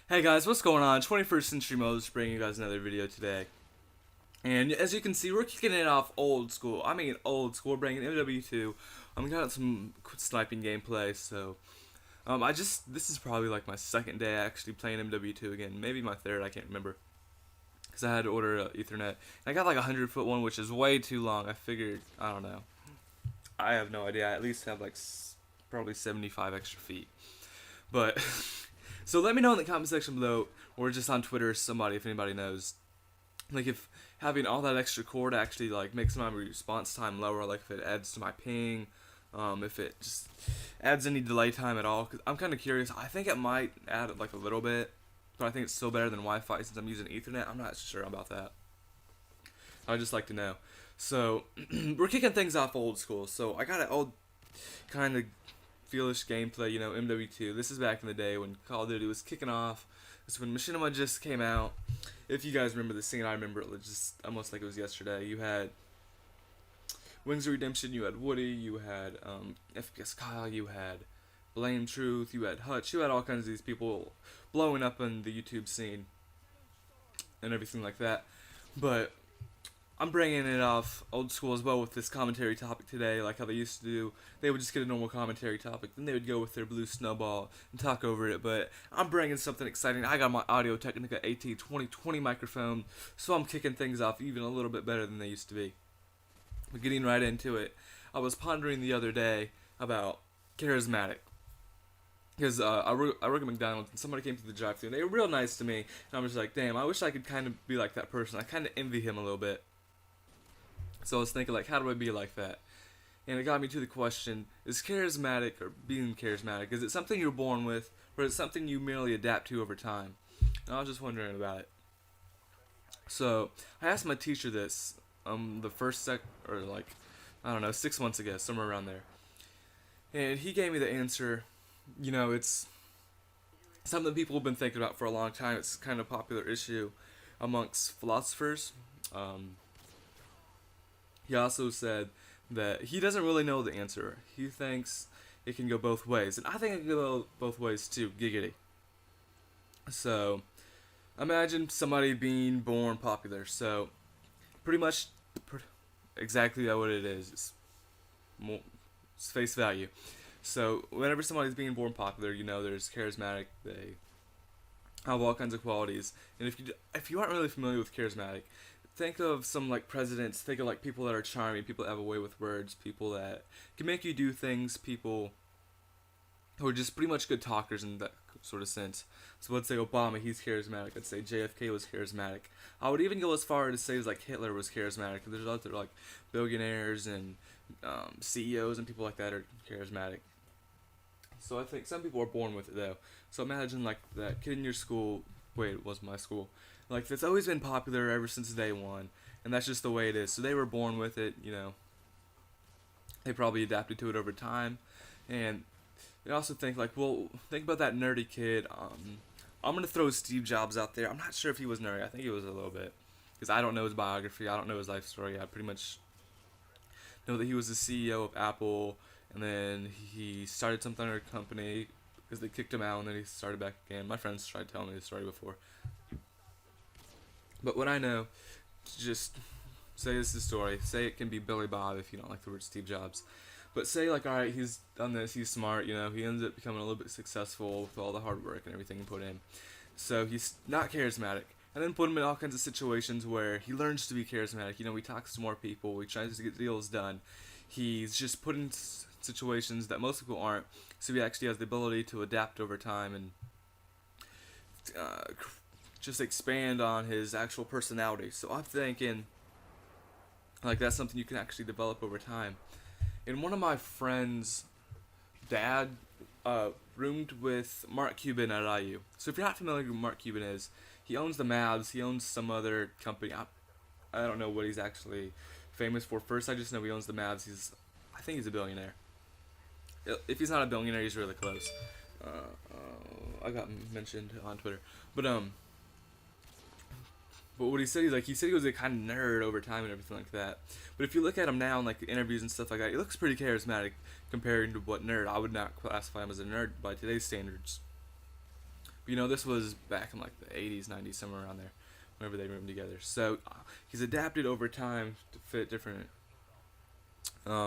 Hey guys, what's going on? 21st Century Mode bringing you guys another video today. And as you can see, we're kicking it off old school. I mean old school. We're bringing MW2. I'm got some sniping gameplay, so this is probably like my second day actually playing MW2 again. Maybe my third, I can't remember. Because I had to order Ethernet. And I got like a 100-foot one, which is way too long. I figured, I don't know. I have no idea. I at least have like probably 75 extra feet. But so let me know in the comment section below, or just on Twitter, somebody, if anybody knows, like if having all that extra cord actually like makes my response time lower, like if it adds to my ping, if it just adds any delay time at all. Cause I'm kind of curious. I think it might add like a little bit, but I think it's still better than Wi-Fi since I'm using Ethernet. I'm not sure about that. I'd just like to know. So we're kicking things off old school. So I got an old kind of feelish gameplay, MW2. This is back in the day when Call of Duty was kicking off. This is when Machinima just came out. If you guys remember the scene, I remember it just almost like it was yesterday. You had Wings of Redemption, you had Woody, you had FPS Kyle, you had Blame Truth, you had Hutch, you had all kinds of these people blowing up in the YouTube scene and everything like that. But I'm bringing it off old school as well with this commentary topic today, like how they used to do. They would just get a normal commentary topic, then they would go with their blue snowball and talk over it. But I'm bringing something exciting. I got my Audio Technica AT2020 microphone, so I'm kicking things off even a little bit better than they used to be. But getting right into it, I was pondering the other day about charismatic. Because I work at McDonald's and somebody came to the drive-thru and they were real nice to me. And I was like, damn, I wish I could kind of be like that person. I kind of envy him a little bit. So I was thinking, like, how do I be like that? And it got me to the question, is charismatic, or being charismatic, is it something you're born with, or is it something you merely adapt to over time? And I was just wondering about it. So I asked my teacher this, the first or like, I don't know, 6 months ago, somewhere around there. And he gave me the answer, it's something people have been thinking about for a long time. It's kind of a popular issue amongst philosophers. He also said that he doesn't really know the answer. He thinks it can go both ways. And I think it can go both ways too. Giggity. So, imagine somebody being born popular. So, pretty much exactly what it is. It's face value. So, whenever somebody's being born popular, there's charismatic. They have all kinds of qualities. And if you aren't really familiar with charismatic, think of some like presidents. Think of like people that are charming, people that have a way with words, people that can make you do things, people who are just pretty much good talkers in that sort of sense. So let's say Obama, he's charismatic. Let's say JFK was charismatic. I would even go as far as to say like Hitler was charismatic. There's other like billionaires and CEOs and people like that are charismatic. So I think some people are born with it though. So imagine like that kid in your school. Wait, it was my school. Like, it's always been popular ever since day one, and that's just the way it is. So they were born with it, They probably adapted to it over time, and they also think, like, well, think about that nerdy kid. I'm going to throw Steve Jobs out there. I'm not sure if he was nerdy. I think he was a little bit, because I don't know his biography. I don't know his life story. I pretty much know that he was the CEO of Apple, and then he started some other company because they kicked him out, and then he started back again. My friends tried telling me this story before. But what I know, just say this is the story. Say it can be Billy Bob if you don't like the word Steve Jobs. But say like, alright, he's done this, he's smart, he ends up becoming a little bit successful with all the hard work and everything he put in. So he's not charismatic. And then put him in all kinds of situations where he learns to be charismatic. He talks to more people, he tries to get deals done. He's just put in situations that most people aren't. So he actually has the ability to adapt over time and just expand on his actual personality. So I'm thinking, like, that's something you can actually develop over time. And one of my friends' dad roomed with Mark Cuban at IU. So if you're not familiar with who Mark Cuban is, he owns the Mavs. He owns some other company. I don't know what he's actually famous for. First, I just know he owns the Mavs. I think he's a billionaire. If he's not a billionaire, he's really close. I got mentioned on Twitter, but what he said, he said he was a kind of nerd over time and everything like that. But if you look at him now in like interviews and stuff like that, he looks pretty charismatic compared to what nerd. I would not classify him as a nerd by today's standards. But, this was back in like the 80s, 90s, somewhere around there, whenever they roomed together. So he's adapted over time to fit different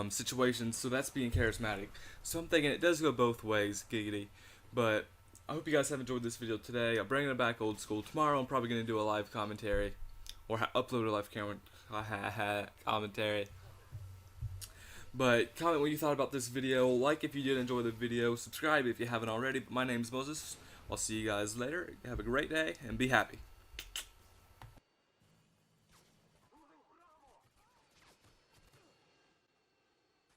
situations. So that's being charismatic. So I'm thinking it does go both ways, giggity. But I hope you guys have enjoyed this video today. I'm bringing it back old school. Tomorrow I'm probably going to do a live commentary, or upload a live commentary. But comment what you thought about this video. Like if you did enjoy the video. Subscribe if you haven't already. My name's Moses. I'll see you guys later. Have a great day and be happy.